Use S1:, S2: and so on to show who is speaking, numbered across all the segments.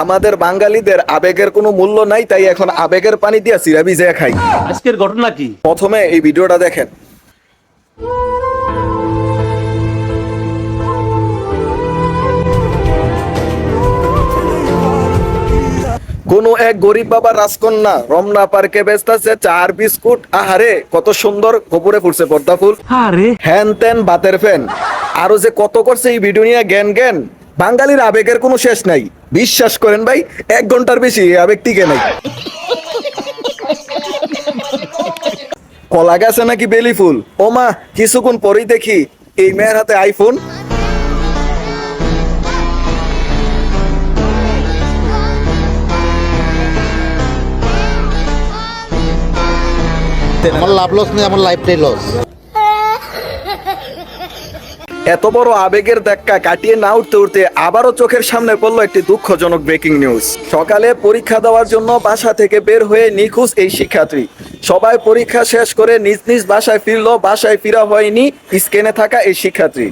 S1: আমাদের বাঙালিদের আবেগের কোনো মূল্য নাই, তাই এখন আবেগের পানি দিয়া চিরা ভিজিয়ে খাই।
S2: আজকের ঘটনা কি?
S1: প্রথমে এই ভিডিওটা দেখেন। কোন এক গরিব বাবা রাজকন্যা রমনা পার্কে বেচতেছে চার বিস্কুট। আহারে কত সুন্দর, কপুরে ফুটছে পদ্মা ফুল,
S2: আরে
S1: হ্যান ত্যান বাতের ফ্যান, আরো যে কত করছে এই ভিডিও নিয়ে জ্ঞান জ্ঞান। বাঙালির আবেগের কোনো শেষ নাই, বিশ্বাস করেন ভাই, 1 ঘন্টার বেশি এই আবেগ টিকে নাই। কলা গাছে নাকি বেলি ফুল, ও মা কিছুক্ষণ পরেই দেখি এই মেয়ের হাতে আইফোন।
S3: আমার লাভ লস নেই, আমার লাইফটাই লস।
S1: এত বড় আবেগের ধাক্কা কাটিয়ে না উঠতে উঠতে আবারও চোখের সামনে পড়লো একটি দুঃখজনক ব্রেকিং নিউজ। সকালে পরীক্ষা দেওয়ার জন্য বাসা থেকে বের হয়ে নিখোঁজ এই শিক্ষার্থী। সবাই পরীক্ষা শেষ করে নিজ নিজ বাসায় ফিরলো, বাসায় ফিরা হয়নি স্ক্যানে থাকা এই শিক্ষার্থী।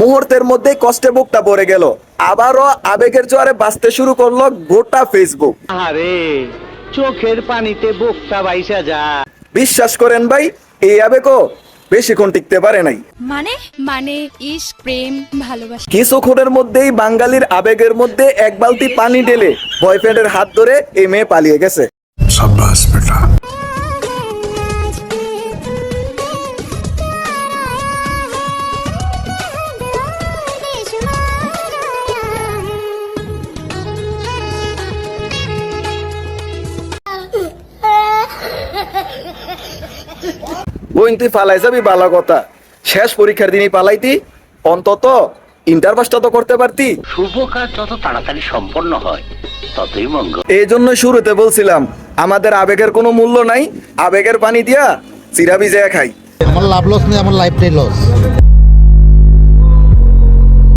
S1: মুহূর্তের মধ্যেই কষ্টে বুকটা ভরে গেল। আবারও আবেগের জোয়ারে বাঁচতে শুরু করলো গোটা ফেসবুক।
S4: আরে চোখের পানিতে বুকটা বাইসা যা।
S1: বিশ্বাস করেন ভাই, এই আবেগও বেশিক্ষণ টিকতে পারে নাই।
S5: মানে ইশক, প্রেম, ভালোবাসা।
S1: কিছুক্ষণের মধ্যেই বাঙালির আবেগের মধ্যে এক বালতি পানি ঢেলে বয়ফ্রেন্ডের হাত ধরে এই মেয়ে পালিয়ে গেছে।
S6: शाबाश बेटा।
S1: বোন তুই পালাই যাবি ভালো কথা, শেষ পরীক্ষার দিনই পালাইতি, অন্তত ইন্টার পাসটা তো করতে পারতি।
S4: শুভ কাজ যত তাড়াতাড়ি সম্পন্ন হয় ততই মঙ্গল।
S1: এই জন্য শুরুতে বলছিলাম আমাদের আবেগের কোনো মূল্য নাই, আবেগের পানি দিয়া চিরা ভিজিয়ে খাই।
S3: আমার লাভ লস নেই, আমার লাইফটাই লস।